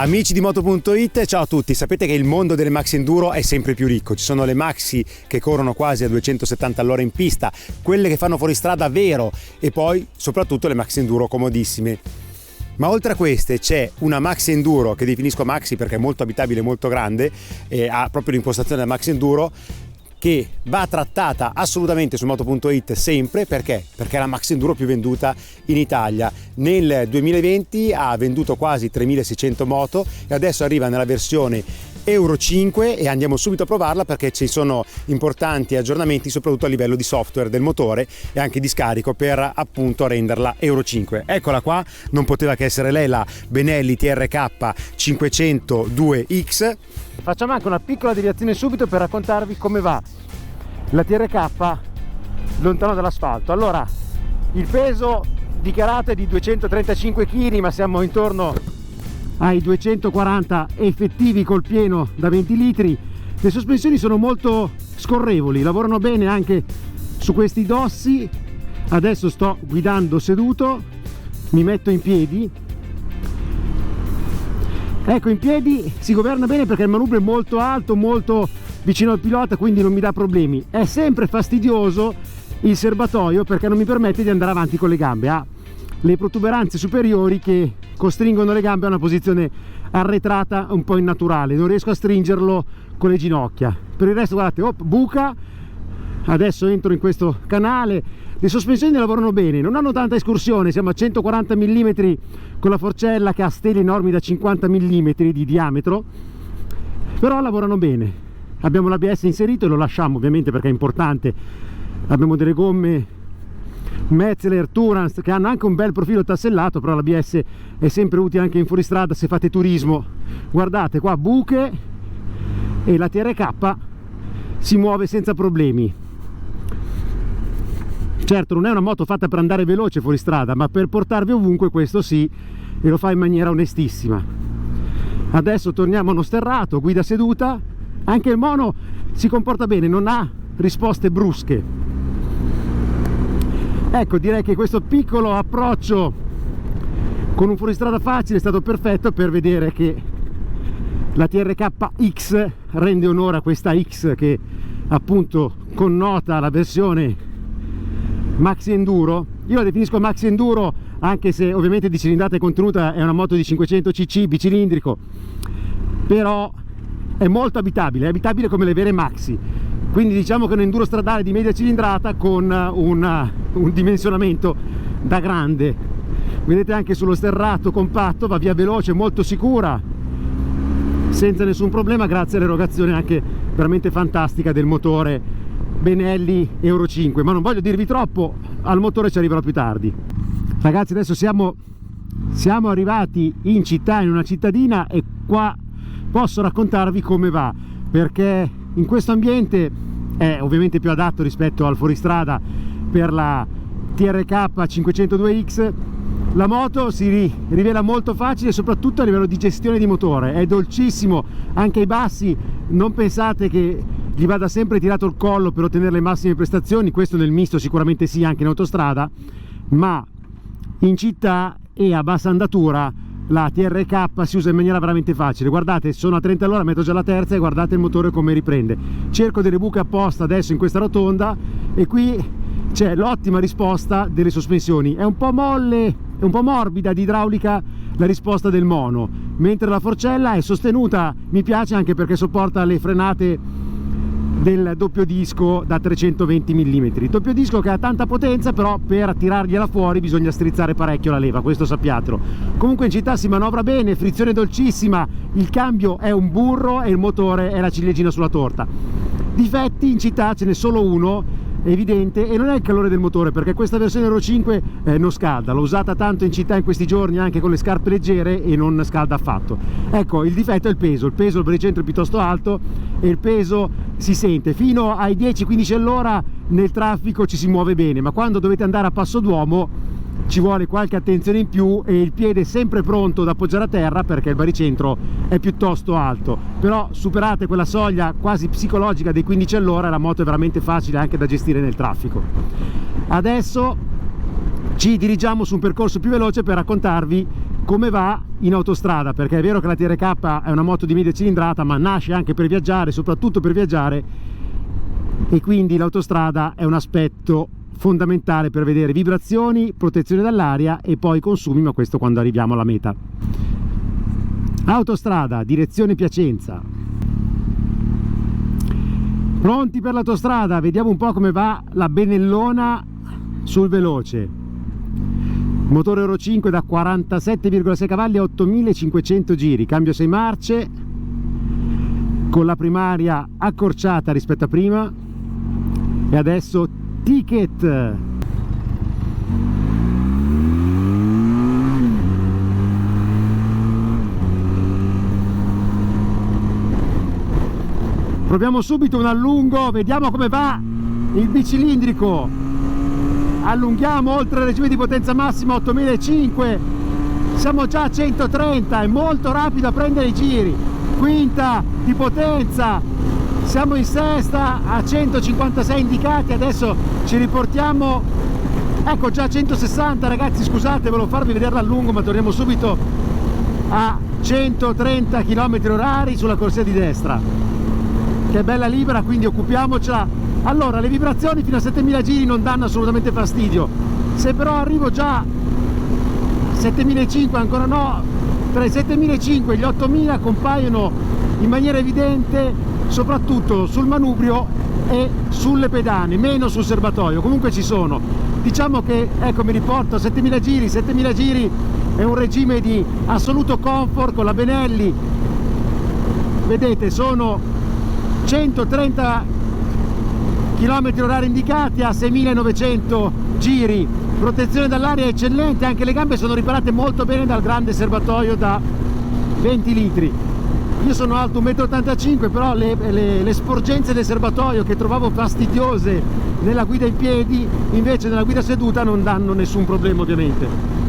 Amici di Moto.it, ciao a tutti. Sapete che il mondo delle maxi enduro è sempre più ricco. Ci sono le maxi che corrono quasi a 270 all'ora in pista, quelle che fanno fuoristrada vero, e poi soprattutto le maxi enduro comodissime. Ma oltre a queste c'è una maxi enduro che definisco maxi perché è molto abitabile, molto grande e ha proprio l'impostazione da maxi enduro, che va trattata assolutamente su Moto.it sempre. Perché? Perché è la maxi enduro più venduta in Italia. Nel 2020 ha venduto quasi 3600 moto e adesso arriva nella versione Euro 5 e andiamo subito a provarla perché ci sono importanti aggiornamenti soprattutto a livello di software del motore e anche di scarico per appunto renderla Euro 5. Eccola qua, non poteva che essere lei, la Benelli TRK 502X. Facciamo anche una piccola deviazione subito per raccontarvi come va la TRK lontano dall'asfalto. Allora, il peso dichiarato è di 235 kg, ma siamo intorno ai 240 effettivi col pieno da 20 litri. Le sospensioni sono molto scorrevoli, lavorano bene anche su questi dossi. Adesso sto guidando seduto, mi metto in piedi. Ecco, in piedi si governa bene perché il manubrio è molto alto, molto vicino al pilota, quindi non mi dà problemi. È sempre fastidioso il serbatoio perché non mi permette di andare avanti con le gambe. Ha le protuberanze superiori che costringono le gambe a una posizione arretrata un po' innaturale, non riesco a stringerlo con le ginocchia. Per il resto guardate, buca. Adesso entro in questo canale. Le sospensioni lavorano bene, non hanno tanta escursione, siamo a 140 mm con la forcella che ha stele enormi da 50 mm di diametro, però lavorano bene. Abbiamo l'ABS inserito e lo lasciamo ovviamente perché è importante. Abbiamo delle gomme Metzeler Tourance che hanno anche un bel profilo tassellato, però l'ABS è sempre utile anche in fuoristrada se fate turismo. Guardate qua, buche, e la TRK si muove senza problemi. Certo, non è una moto fatta per andare veloce fuori strada, ma per portarvi ovunque, questo sì, e lo fa in maniera onestissima. Adesso torniamo a uno sterrato, guida seduta. Anche il mono si comporta bene, non ha risposte brusche. Ecco, direi che questo piccolo approccio con un fuoristrada facile è stato perfetto per vedere che la TRK X rende onore a questa X che appunto connota la versione maxi enduro. Io la definisco maxi enduro anche se ovviamente di cilindrata contenuta è una moto di 500 cc bicilindrico, però è molto abitabile, è abitabile come le vere maxi, quindi diciamo che è un enduro stradale di media cilindrata con un dimensionamento da grande. Vedete anche sullo sterrato compatto, va via veloce, molto sicura, senza nessun problema, grazie all'erogazione anche veramente fantastica del motore Benelli Euro 5. Ma non voglio dirvi troppo, al motore ci arriverò più tardi. Ragazzi, adesso siamo arrivati in città, in una cittadina, e qua posso raccontarvi come va, perché in questo ambiente è ovviamente più adatto rispetto al fuoristrada per la TRK 502X. La moto si rivela molto facile soprattutto a livello di gestione di motore, è dolcissimo anche ai bassi. Non pensate che gli vada sempre tirato il collo per ottenere le massime prestazioni, questo nel misto sicuramente sì, anche in autostrada, ma in città e a bassa andatura la TRK si usa in maniera veramente facile. Guardate, sono a 30 all'ora, metto già la terza e guardate il motore come riprende. Cerco delle buche apposta adesso in questa rotonda e qui c'è l'ottima risposta delle sospensioni. È un po' molle, è un po' morbida di idraulica la risposta del mono, mentre la forcella è sostenuta, mi piace anche perché sopporta le frenate del doppio disco da 320 mm. Doppio disco che ha tanta potenza, però per tirargliela fuori bisogna strizzare parecchio la leva, questo sappiatelo. Comunque in città si manovra bene, frizione dolcissima, il cambio è un burro e il motore è la ciliegina sulla torta. Difetti in città ce n'è solo uno evidente e non è il calore del motore, perché questa versione Euro 5 non scalda. L'ho usata tanto in città in questi giorni anche con le scarpe leggere e non scalda affatto. Ecco, il difetto è il peso al baricentro è piuttosto alto e il peso si sente. Fino ai 10-15 all'ora nel traffico ci si muove bene, ma quando dovete andare a passo d'uomo ci vuole qualche attenzione in più e il piede è sempre pronto ad appoggiare a terra perché il baricentro è piuttosto alto. Però superate quella soglia quasi psicologica dei 15 all'ora e la moto è veramente facile anche da gestire nel traffico. Adesso ci dirigiamo su un percorso più veloce per raccontarvi come va in autostrada, perché è vero che la TRK è una moto di media cilindrata, ma nasce anche per viaggiare, soprattutto per viaggiare, e quindi l'autostrada è un aspetto fondamentale per vedere vibrazioni, protezione dall'aria e poi consumi, ma questo quando arriviamo alla meta. Autostrada, direzione Piacenza. Pronti per l'autostrada? Vediamo un po' come va la Benellona sul veloce. Motore Euro 5 da 47,6 cavalli a 8500 giri, cambio 6 marce, con la primaria accorciata rispetto a prima. E adesso ticket. Proviamo subito un allungo, vediamo come va il bicilindrico. Allunghiamo oltre il regime di potenza massima 8500, siamo già a 130, è molto rapido a prendere i giri. Quinta di potenza, siamo in sesta a 156 indicati, adesso ci riportiamo, ecco già a 160 ragazzi, scusate, volevo farvi vedere l'allungo, ma torniamo subito a 130 km/h sulla corsia di destra, che è bella libera, quindi occupiamocela. Allora, le vibrazioni fino a 7000 giri non danno assolutamente fastidio, se però arrivo già a 7500 ancora no, tra i 7500 e gli 8000 compaiono in maniera evidente soprattutto sul manubrio e sulle pedane, meno sul serbatoio, comunque ci sono. Diciamo che, ecco, mi riporto a 7000 giri, 7000 giri è un regime di assoluto comfort con la Benelli, vedete sono 130 km/h indicati a 6900 giri, protezione dall'aria eccellente, anche le gambe sono riparate molto bene dal grande serbatoio da 20 litri. Io sono alto 1,85 m, però le sporgenze del serbatoio che trovavo fastidiose nella guida in piedi, invece nella guida seduta non danno nessun problema ovviamente.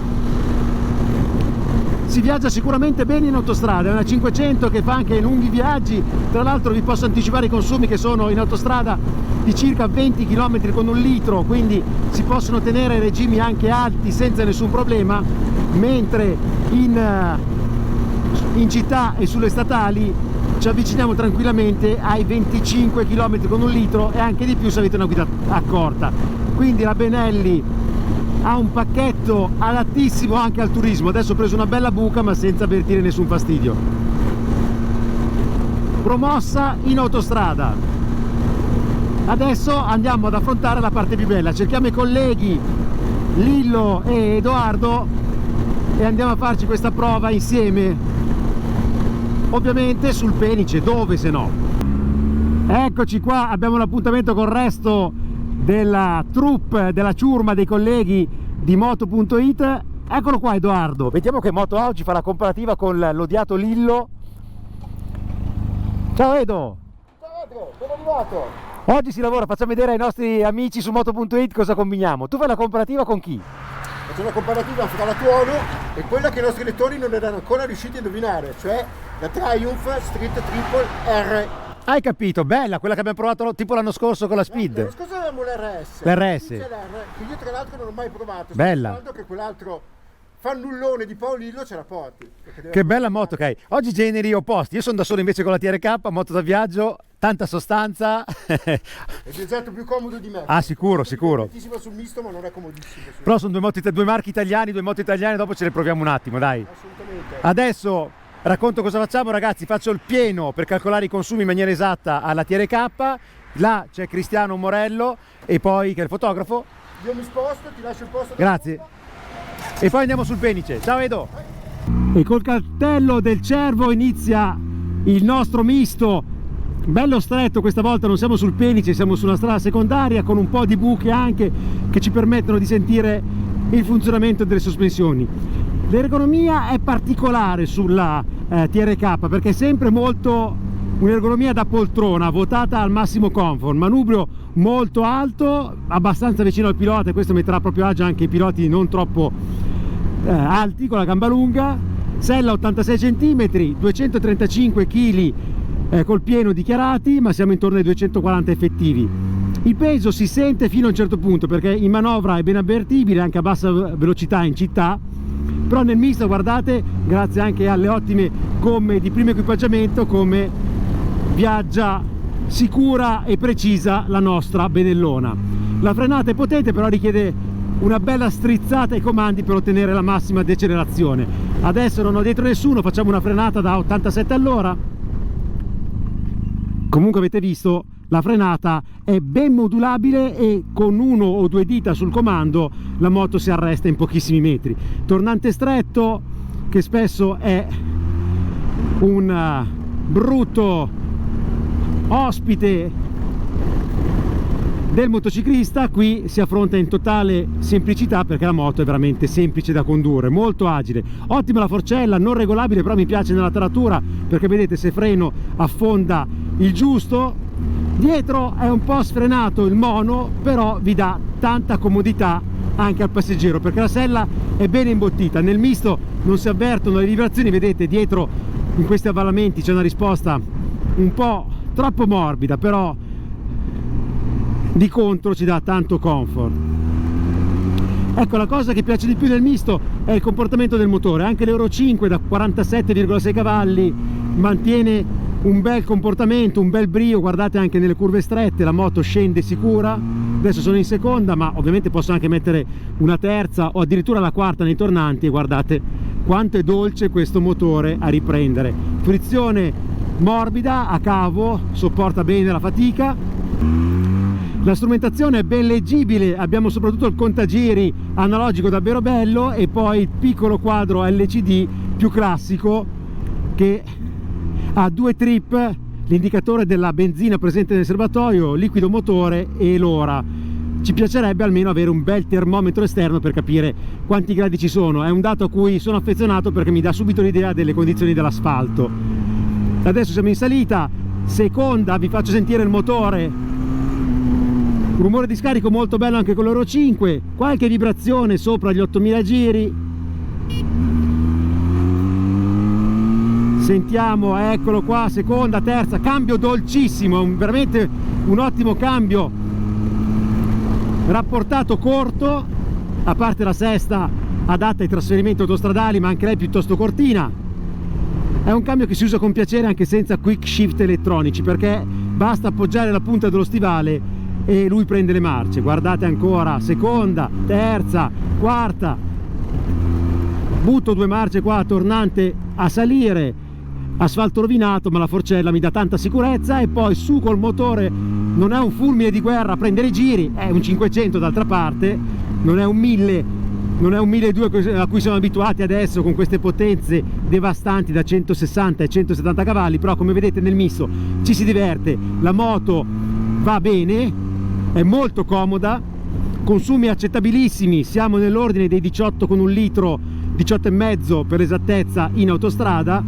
Si viaggia sicuramente bene in autostrada, è una 500 che fa anche lunghi viaggi, tra l'altro vi posso anticipare i consumi che sono in autostrada di circa 20 km con 1 litro, quindi si possono tenere regimi anche alti senza nessun problema, mentre in città e sulle statali ci avviciniamo tranquillamente ai 25 km con 1 litro e anche di più se avete una guida accorta. Quindi la Benelli ha un pacchetto adattissimo anche al turismo. Adesso ho preso una bella buca ma senza avvertire nessun fastidio. Promossa in autostrada. Adesso andiamo ad affrontare la parte più bella, cerchiamo i colleghi Lillo e Edoardo e andiamo a farci questa prova insieme, ovviamente sul Penice, dove se no. Eccoci qua, abbiamo l'appuntamento col resto della troupe, della ciurma dei colleghi di Moto.it. Eccolo qua Edoardo, vediamo che moto oggi fa la comparativa con l'odiato Lillo. Ciao Edo! Ciao Adro, sono arrivato! Oggi si lavora, facciamo vedere ai nostri amici su Moto.it cosa combiniamo. Tu fai la comparativa con chi? Faccio una comparativa fra la Tuono e quella che i nostri lettori non erano ancora riusciti a indovinare, cioè la Triumph Street Triple R. Hai capito, bella, quella che abbiamo provato tipo l'anno scorso con la Speed. L'anno scorso avevamo l'RS. L'RS. Che io tra l'altro non ho mai provato. Bella. Sto pensando che quell'altro fannullone di Paolillo ce la porti. Che bella moto che hai. Oggi generi opposti. Io sono da solo invece con la TRK, moto da viaggio, tanta sostanza. È viaggiato più comodo di me. Ah, sicuro, sicuro. È comodissimo sul misto, ma non è comodissimo. Però sono due marchi italiani, due moto italiane, dopo ce le proviamo un attimo, dai. Assolutamente. Adesso racconto cosa facciamo, ragazzi. Faccio il pieno per calcolare i consumi in maniera esatta alla TRK. Là c'è Cristiano Morello e poi che è il fotografo. Io mi sposto, ti lascio il posto. Grazie. E poi andiamo sul Penice. Ciao Edo! E col cartello del Cervo inizia il nostro misto, bello stretto. Questa volta non siamo sul Penice, siamo su una strada secondaria con un po' di buche anche che ci permettono di sentire il funzionamento delle sospensioni. L'ergonomia è particolare sulla TRK perché è sempre molto un'ergonomia da poltrona, votata al massimo comfort, manubrio molto alto, abbastanza vicino al pilota, e questo metterà proprio agio anche i piloti non troppo alti, con la gamba lunga. Sella 86 cm, 235 kg col pieno dichiarati, ma siamo intorno ai 240 effettivi. Il peso si sente fino a un certo punto perché in manovra è ben avvertibile anche a bassa velocità in città, però nel misto guardate, grazie anche alle ottime gomme di primo equipaggiamento, come viaggia sicura e precisa la nostra Benellona. La frenata è potente, però richiede una bella strizzata ai comandi per ottenere la massima decelerazione. Adesso non ho dietro nessuno, facciamo una frenata da 87 all'ora. Comunque avete visto, la frenata è ben modulabile e con 1 o 2 dita sul comando la moto si arresta in pochissimi metri. Tornante stretto, che spesso è un brutto ospite del motociclista, qui si affronta in totale semplicità perché la moto è veramente semplice da condurre, molto agile. Ottima la forcella, non regolabile, però mi piace nella taratura perché vedete, se freno affonda il giusto. Dietro è un po' sfrenato il mono, però vi dà tanta comodità anche al passeggero perché la sella è bene imbottita. Nel misto non si avvertono le vibrazioni, vedete dietro in questi avvallamenti c'è una risposta un po' troppo morbida, però di contro ci dà tanto comfort. Ecco, la cosa che piace di più del misto è il comportamento del motore. Anche l'Euro 5 da 47,6 cavalli mantiene un bel comportamento, un bel brio. Guardate, anche nelle curve strette la moto scende sicura. Adesso sono in seconda, ma ovviamente posso anche mettere una terza o addirittura la quarta nei tornanti, e guardate quanto è dolce questo motore a riprendere. Frizione morbida a cavo, sopporta bene la fatica. La strumentazione è ben leggibile, abbiamo soprattutto il contagiri analogico davvero bello e poi il piccolo quadro LCD più classico che ha 2 trip, l'indicatore della benzina presente nel serbatoio, liquido motore e l'ora. Ci piacerebbe almeno avere un bel termometro esterno per capire quanti gradi ci sono. È un dato a cui sono affezionato perché mi dà subito l'idea delle condizioni dell'asfalto. Adesso siamo in salita, seconda, vi faccio sentire il motore. Un rumore di scarico molto bello anche con l'Euro 5, qualche vibrazione sopra gli 8000 giri. Sentiamo, eccolo qua, seconda, terza, cambio dolcissimo, veramente un ottimo cambio, rapportato corto, a parte la sesta adatta ai trasferimenti autostradali, ma anche lei piuttosto cortina. È un cambio che si usa con piacere anche senza quick shift elettronici, perché basta appoggiare la punta dello stivale e lui prende le marce. Guardate ancora, seconda, terza, quarta, butto 2 marce qua, tornante a salire, asfalto rovinato, ma la forcella mi dà tanta sicurezza, e poi su col motore. Non è un fulmine di guerra a prendere i giri, è un 500 d'altra parte, non è un 1000, non è un 1200 a cui siamo abituati adesso con queste potenze devastanti da 160 e 170 cavalli, però come vedete nel misto ci si diverte, la moto va bene, è molto comoda, consumi accettabilissimi, siamo nell'ordine dei 18 con un litro, 18 e mezzo per l'esattezza in autostrada.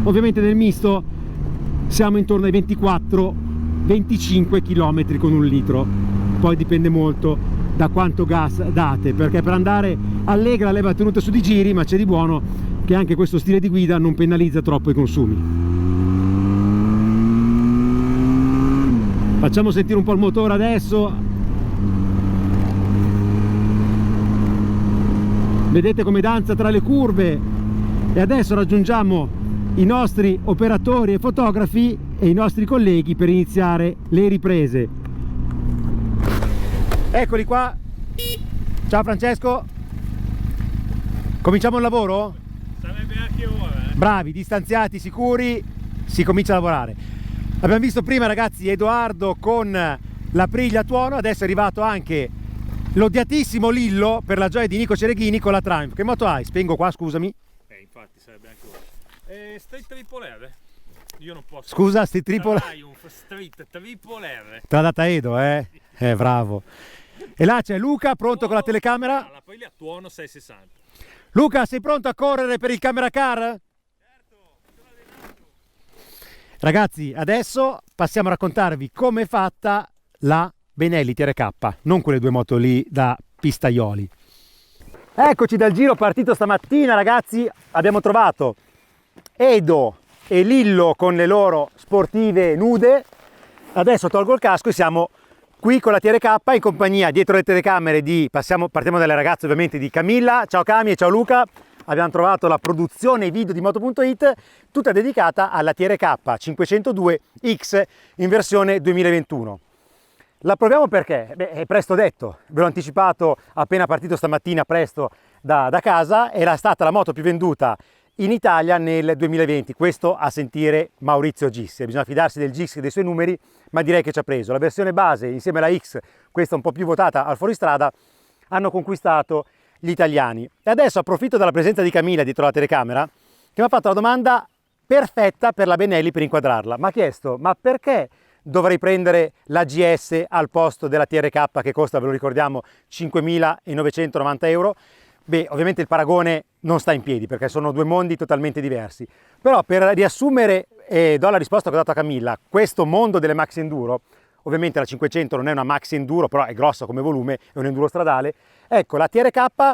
Ovviamente nel misto siamo intorno ai 24-25 km con un litro, poi dipende molto da quanto gas date, perché per andare allegra leva tenuta su di giri, ma c'è di buono che anche questo stile di guida non penalizza troppo i consumi. Facciamo sentire un po' il motore adesso. Vedete come danza tra le curve. E adesso raggiungiamo i nostri operatori e fotografi e i nostri colleghi per iniziare le riprese. Eccoli qua. Ciao Francesco. Cominciamo il lavoro? Sarebbe anche ora. Bravi, distanziati, sicuri, si comincia a lavorare. Abbiamo visto prima, ragazzi, Edoardo con l'Aprilia tuono, adesso è arrivato anche l'odiatissimo Lillo, per la gioia di Nico Cereghini, con la Triumph. Che moto hai? Spengo qua, scusami. Infatti sarebbe anche ora. Street Triple R. Io non posso. Scusa, Street Triple R. Triumph Street Triple R. Te l'ha data Edo, eh? Bravo. E là c'è Luca, pronto con la telecamera. La Aprilia tuono 660. Luca, sei pronto a correre per il camera car? Ragazzi, adesso passiamo a raccontarvi come è fatta la Benelli TRK, non quelle 2 moto lì da pistaioli. Eccoci dal giro partito stamattina, ragazzi. Abbiamo trovato Edo e Lillo con le loro sportive nude. Adesso tolgo il casco e siamo qui con la TRK in compagnia, dietro le telecamere, partiamo dalle ragazze ovviamente, di Camilla. Ciao Cami e ciao Luca. abbiamo trovato la produzione video di Moto.it, tutta dedicata alla TRK 502X in versione 2021. La proviamo perché? Beh, è presto detto, ve l'ho anticipato appena partito stamattina presto da casa, era stata la moto più venduta in Italia nel 2020, questo a sentire Maurizio Gissi. Bisogna fidarsi del Gissi e dei suoi numeri, ma direi che ci ha preso. La versione base insieme alla X, questa un po' più votata al fuoristrada, hanno conquistato gli italiani. E adesso approfitto della presenza di Camilla dietro la telecamera, che mi ha fatto la domanda perfetta per la Benelli per inquadrarla. Mi ha chiesto, ma perché dovrei prendere la GS al posto della TRK che costa, ve lo ricordiamo, 5.990 euro? Beh, ovviamente il paragone non sta in piedi perché sono due mondi totalmente diversi, però per riassumere e do la risposta che ho dato a Camilla, questo mondo delle maxi enduro, ovviamente la 500 non è una maxi enduro, però è grossa come volume, è un enduro stradale, ecco, la TRK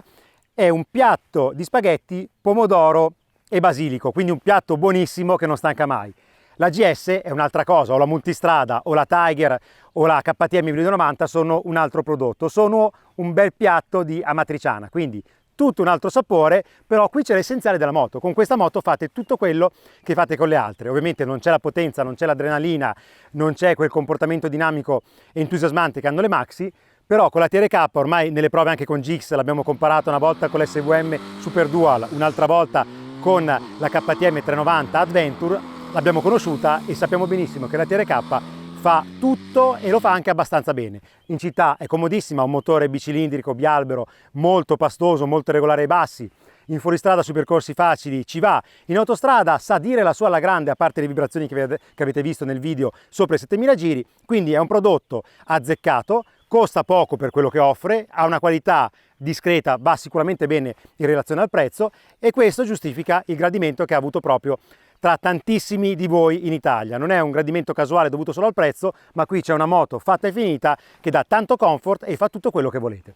è un piatto di spaghetti, pomodoro e basilico, quindi un piatto buonissimo che non stanca mai. La GS è un'altra cosa, o la multistrada, o la Tiger, o la KTM 1290 sono un altro prodotto, sono un bel piatto di amatriciana, quindi tutto un altro sapore, però qui c'è l'essenziale della moto. Con questa moto fate tutto quello che fate con le altre. Ovviamente non c'è la potenza, non c'è l'adrenalina, non c'è quel comportamento dinamico e entusiasmante che hanno le maxi, però con la TRK ormai nelle prove anche con GX l'abbiamo comparato una volta con l'SVM Super Dual, un'altra volta con la KTM 390 Adventure, l'abbiamo conosciuta e sappiamo benissimo che la TRK fa tutto e lo fa anche abbastanza bene. In città è comodissima, ha un motore bicilindrico bialbero molto pastoso, molto regolare ai bassi, in fuoristrada sui percorsi facili ci va, in autostrada sa dire la sua alla grande, a parte le vibrazioni che avete visto nel video sopra i 7000 giri, quindi è un prodotto azzeccato, costa poco per quello che offre, ha una qualità discreta, va sicuramente bene in relazione al prezzo e questo giustifica il gradimento che ha avuto proprio tra tantissimi di voi in Italia. Non è un gradimento casuale dovuto solo al prezzo, ma qui c'è una moto fatta e finita che dà tanto comfort e fa tutto quello che volete.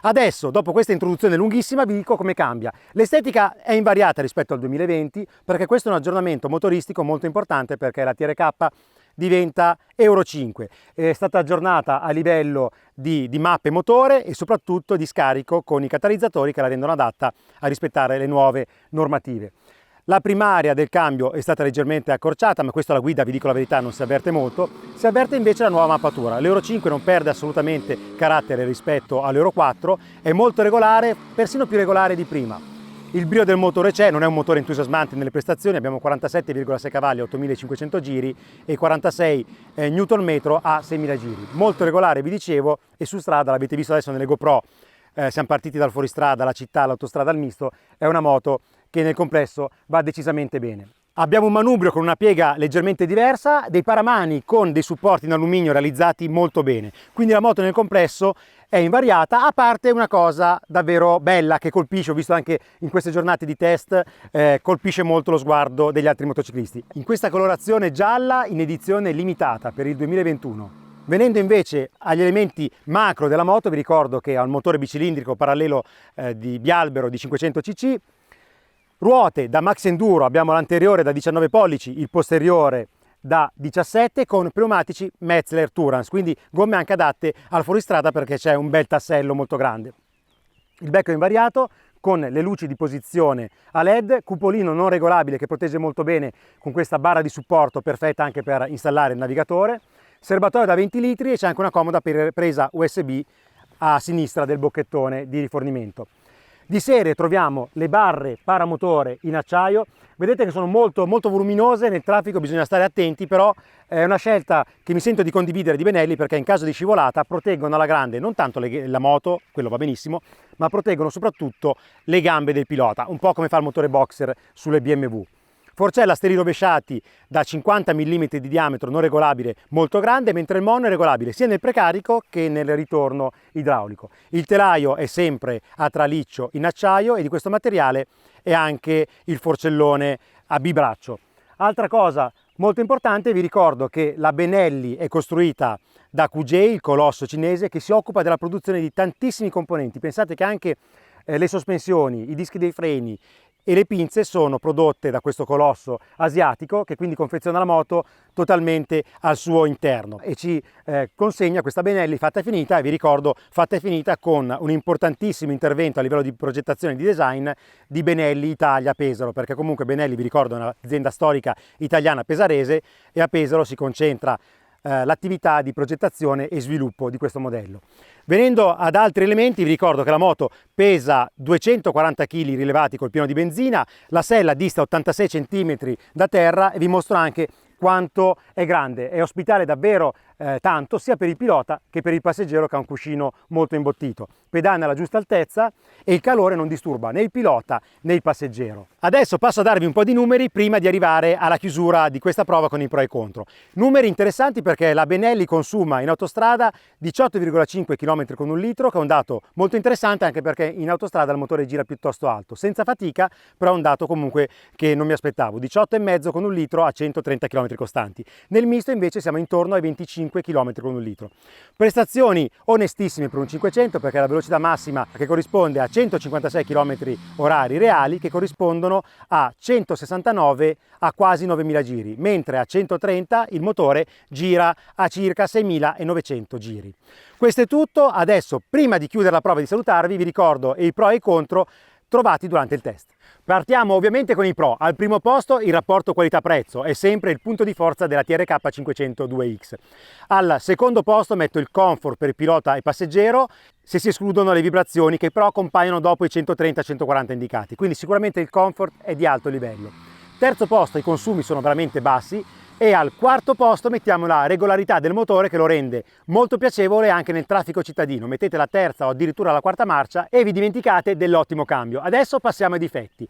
Adesso, dopo questa introduzione lunghissima, vi dico come cambia. L'estetica è invariata rispetto al 2020 perché questo è un aggiornamento motoristico molto importante perché la TRK diventa Euro 5, è stata aggiornata a livello di mappe motore e soprattutto di scarico con i catalizzatori che la rendono adatta a rispettare le nuove normative. La primaria del cambio è stata leggermente accorciata, ma questo alla guida, vi dico la verità, non si avverte molto. Si avverte invece la nuova mappatura. L'Euro 5 non perde assolutamente carattere rispetto all'Euro 4, è molto regolare, persino più regolare di prima. Il brio del motore c'è, non è un motore entusiasmante nelle prestazioni, abbiamo 47,6 cavalli a 8500 giri e 46 Nm a 6000 giri. Molto regolare, vi dicevo, e su strada, l'avete visto adesso nelle GoPro, siamo partiti dal fuoristrada, la città, l'autostrada al misto, è una moto che nel complesso va decisamente bene. Abbiamo un manubrio con una piega leggermente diversa, dei paramani con dei supporti in alluminio realizzati molto bene, quindi la moto nel complesso è invariata, a parte una cosa davvero bella che colpisce, ho visto anche in queste giornate di test, colpisce molto lo sguardo degli altri motociclisti. In questa colorazione gialla in edizione limitata per il 2021. Venendo invece agli elementi macro della moto, vi ricordo che ha un motore bicilindrico parallelo di bialbero di 500 cc, ruote da Max Enduro, abbiamo l'anteriore da 19 pollici, il posteriore da 17 con pneumatici Metzeler Tourance, quindi gomme anche adatte al fuoristrada perché c'è un bel tassello molto grande. Il becco è invariato con le luci di posizione a LED, cupolino non regolabile che protegge molto bene con questa barra di supporto perfetta anche per installare il navigatore, serbatoio da 20 litri e c'è anche una comoda presa USB a sinistra del bocchettone di rifornimento. Di serie troviamo le barre paramotore in acciaio, vedete che sono molto voluminose, nel traffico bisogna stare attenti, però è una scelta che mi sento di condividere di Benelli perché in caso di scivolata proteggono alla grande non tanto la moto, quello va benissimo, ma proteggono soprattutto le gambe del pilota, un po' come fa il motore boxer sulle BMW. Forcella steli rovesciati da 50 mm di diametro non regolabile molto grande, mentre il mono è regolabile sia nel precarico che nel ritorno idraulico. Il telaio è sempre a traliccio in acciaio e di questo materiale è anche il forcellone a bibraccio. Altra cosa molto importante, vi ricordo che la Benelli è costruita da QJ, il colosso cinese, che si occupa della produzione di tantissimi componenti. Pensate che anche le sospensioni, i dischi dei freni, e le pinze sono prodotte da questo colosso asiatico che quindi confeziona la moto totalmente al suo interno e ci consegna questa Benelli fatta e finita, e vi ricordo fatta e finita con un importantissimo intervento a livello di progettazione e di design di Benelli Italia Pesaro, perché comunque Benelli, vi ricordo, è un'azienda storica italiana pesarese e a Pesaro si concentra l'attività di progettazione e sviluppo di questo modello. Venendo ad altri elementi, vi ricordo che la moto pesa 240 kg rilevati col pieno di benzina, la sella dista 86 cm da terra e vi mostro anche quanto è grande, è ospitale davvero tanto sia per il pilota che per il passeggero, che ha un cuscino molto imbottito, pedana alla giusta altezza e il calore non disturba né il pilota né il passeggero. Adesso passo a darvi un po' di numeri prima di arrivare alla chiusura di questa prova con i pro e contro. Numeri interessanti perché la Benelli consuma in autostrada 18,5 km con un litro, che è un dato molto interessante anche perché in autostrada il motore gira piuttosto alto, senza fatica, però è un dato comunque che non mi aspettavo. 18,5 con un litro a 130 km costanti. Nel misto invece siamo intorno ai 25 km con un litro. Prestazioni onestissime per un 500 perché la velocità massima che corrisponde a 156 km orari reali, che corrispondono a 169 a quasi 9000 giri, mentre a 130 il motore gira a circa 6900 giri. Questo è tutto. Adesso, prima di chiudere la prova e di salutarvi, vi ricordo i pro e i contro trovati durante il test. Partiamo ovviamente con i pro. Al primo posto il rapporto qualità-prezzo, è sempre il punto di forza della TRK 502X. Al secondo posto metto il comfort per pilota e passeggero, se si escludono le vibrazioni che però compaiono dopo i 130-140 indicati, quindi sicuramente il comfort è di alto livello. Terzo posto, i consumi sono veramente bassi, e al quarto posto mettiamo la regolarità del motore, che lo rende molto piacevole anche nel traffico cittadino. Mettete la terza o addirittura la quarta marcia e vi dimenticate dell'ottimo cambio. Adesso passiamo ai difetti.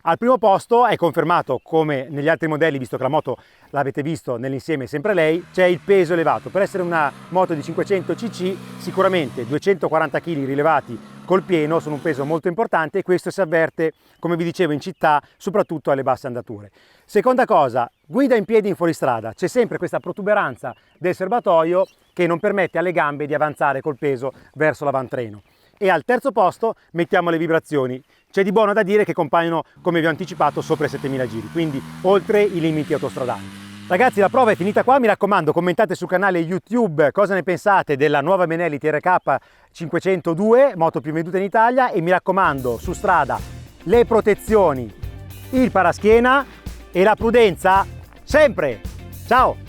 Al primo posto è confermato, come negli altri modelli, visto che la moto l'avete visto nell'insieme è sempre lei, c'è il peso elevato. Per essere una moto di 500 cc sicuramente 240 kg rilevati col pieno sono un peso molto importante, e questo si avverte, come vi dicevo, in città, soprattutto alle basse andature. Seconda cosa, guida in piedi in fuoristrada, c'è sempre questa protuberanza del serbatoio che non permette alle gambe di avanzare col peso verso l'avantreno. E al terzo posto mettiamo le vibrazioni. C'è di buono da dire che compaiono, come vi ho anticipato, sopra i 7000 giri, quindi oltre i limiti autostradali. Ragazzi, la prova è finita qua, mi raccomando, commentate sul canale YouTube cosa ne pensate della nuova Benelli TRK 502, moto più venduta in Italia, e mi raccomando, su strada le protezioni, il paraschiena e la prudenza sempre. Ciao!